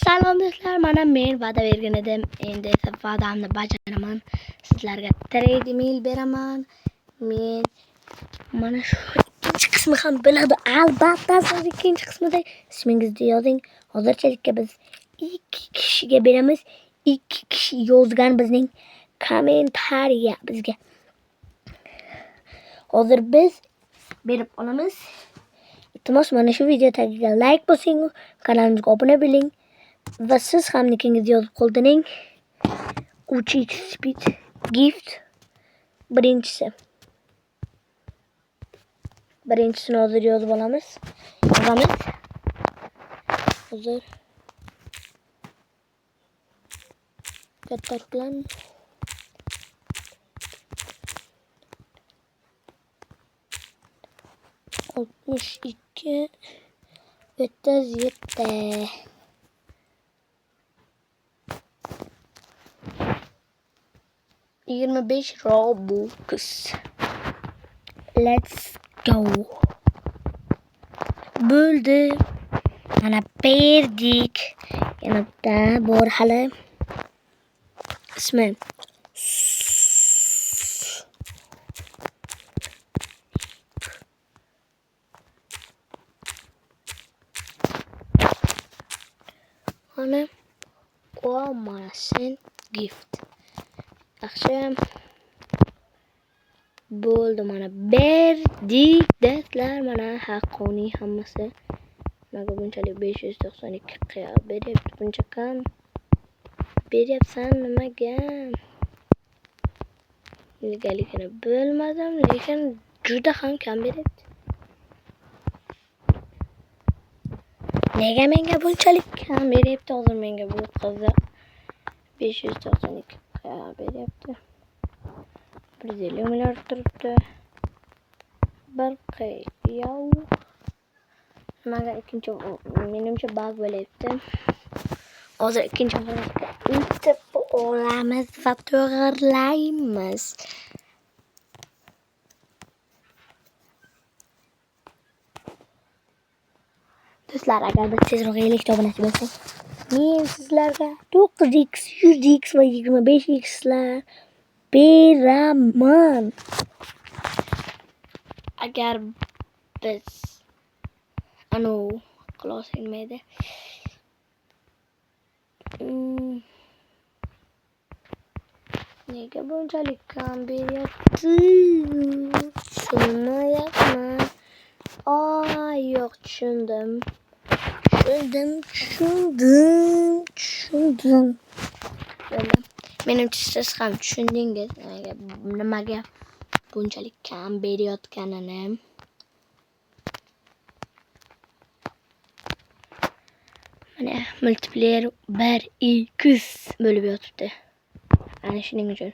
Salom do'stlar, mana men va'da bergan edim. Endi esa va'damni bajaraman. Sizlarga treadmill beraman. Men mana shu ikkinchi qismi ham bo'ladi. Albatta siz ikkinchi qismida ismingizni yozing. Hozirchalikka biz 2 kishiga beramiz. 2 kishi yozgan bizning kommentariya bizga. Hozir biz berib olamiz. Iltimos mana shu video tagiga like bosing, kanalimizga obuna bo'ling. Va siz ham nikingizni yozib qoldiring. 3x speed gift birinchisini hozir yozib olamiz. Yozamiz. Hozir kattaliklan 62 307 25 Robux. Let's go. Bo'ldi. Mana berdik. Yanada bor hali. İsmi mana o mana sen gift. Yaxshi. Bo'ldi, mana berdik do'stlar, mana haqqoniy hammasi. Mana bunchalik 592 qiya beryapti, buncha kam beryapsan nimaga? Ilgaligini bilmadim, lekin juda ham kam beryapti. Nega menga bunchalik kam beryapti? Hozir menga bu qiziq. 592 qiya beryapti. 150 milliard turibdi. Bir qiyav. Nimaga ikkinchi menimcha bug bo'lyapti. Hozir ikkinchi holatga o'tib olamiz va to'g'irlaymiz. Do'stlar, agar biz tezroq 50 ta obunachi bo'lsak, men sizlarga 9x, 100x va 25x lar beraman. Agar biz quloq kelmaydi. Nega bunchalik kam beryapti? Tushunmayapman. Yo'q, tushundim. Menimcha siz ham tushundingiz nimaga bunchalik kam berayotganini. Mana multiplayer 1x bo'lib yotibdi. Ana shuning uchun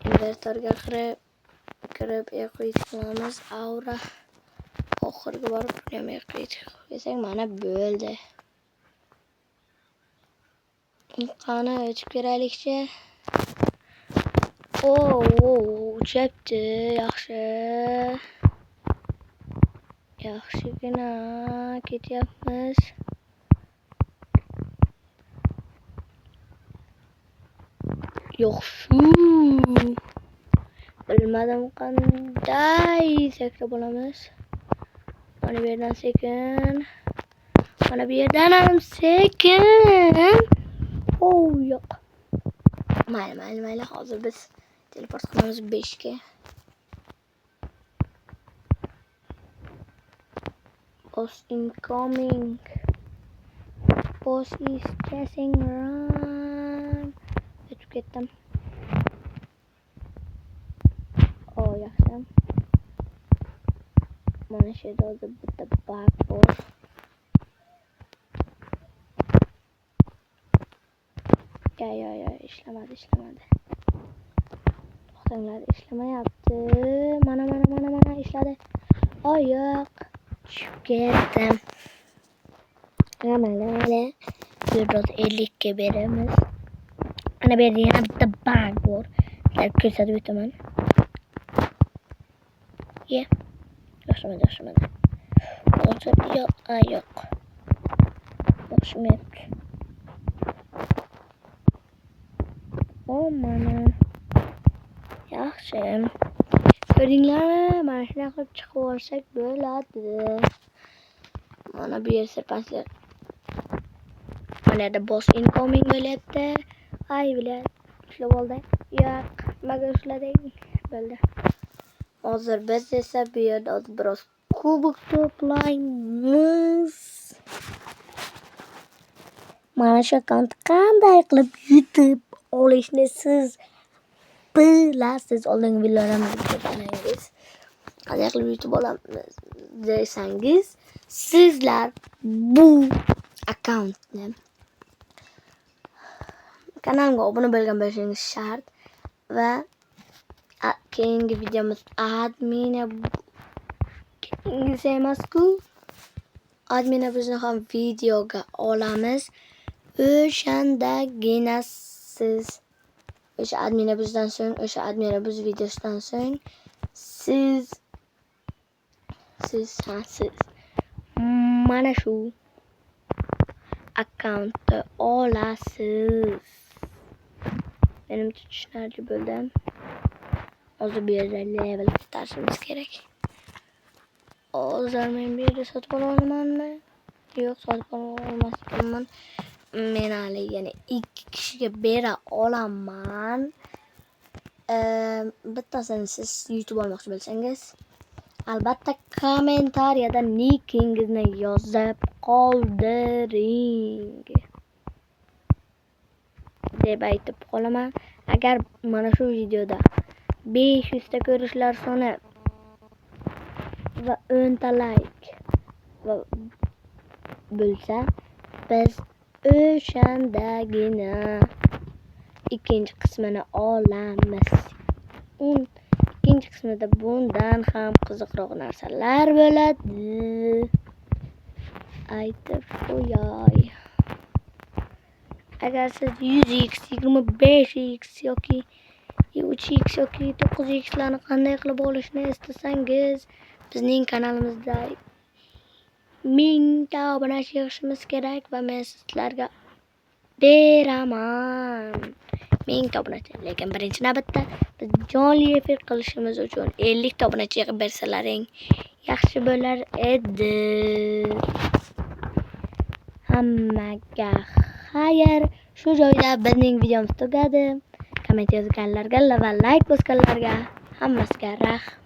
inventorga kirib eqit qilamiz. Aura oxirgi borib ham eqit qilsak mana bo'ldi. Qani o'tib ko'raylikchi. Uchapti, yaxshi. Yaxshigina ketyapmiz. Yaxshi. Bilmadim qanday sakrab olamiz. Mana bu yerdan sekin. Mana bu yerdan ham sekin. Yo'q. Mayli. Hozir biz teleport qilamiz 5 ga. Boss incoming. Boss is chasing run. O'tib ketdim. Yaxshi. Mana shu yerda hozir bitta bug bor. Ya, ishlamadi. To'xtanglar, ishlamayapti. Mana ishladi. Yo'q. Tushib ketdim. Mayli. Biroz 50 ga beramiz. Mana bu yerda yana bitta bug bor. Sizlarga ko'rsatib o'taman. Yo'qmadi. Yo'q. ishim yo'q. O mana. Yaxshi. Ko'ringlarmi? Mana shunday qilib chiqib olsak bo'ladi. Mana bu yer sirpaslar. Mana yerda boss incoming bo'lyapti. Ay bilan ushlab oldi. Yo'q, nimaga ushladik? Bo'ldi. Hozir biz esa bu yerda biroz kubok to'playmiz. Mana shu akkauntni qanday qilib yutib olishni siz bilasiz. Oldingi videolarimizda ko'rganingiz. Qanday qilib yutib olamiz desangiz, sizlar bu akkauntni kanalimga obuna bo'lgan bo'lishingiz shart va keyingi videomiz admina emasku. Admina bizni ham videoga olamiz. O'shandagina siz o'sha admina bizdan so'ng, o'sha admina biz videosidan so'ng siz mana shu akkauntni olasiz. Menimcha tushunarli bo'ldi. Hozir bu yerda level ko'tarishimiz kerak. Hozir men bu yerda sotib olamanmi? Yo'q, sotib olmasmanman. Men hali yana 2 kishiga bera olaman. Bittasini siz yutib olmoqchi bo'lsangiz, albatta kommentariyada nickingizni yozib qoldiring deb aytib qolaman. Agar mana shu videoda 500 ta ko'rishlar soni va 10 ta like bo'lsa, biz o'shandagina ikkinchi qismini olamiz. Ikkinchi qismida bundan ham qiziqroq narsalar bo'ladi. Aytib qo'yay. Agar siz 100x, 25x yoki 3x yoki 9x larni qanday qilib olishni istasangiz, bizning kanalimizda 1000 ta obunachi yig'ishimiz kerak va men sizlarga beraman. 1000 ta obunachi. Lekin birinchi navbatda biz jonli efir qilishimiz uchun 50 ta obunachi yig'ib bersalaring yaxshi bo'lar edi. Hammaga xayr. Shu joyda bizning videomiz tugadi. Komment yozganlarga va like bosganlarga hammasiga rahmat.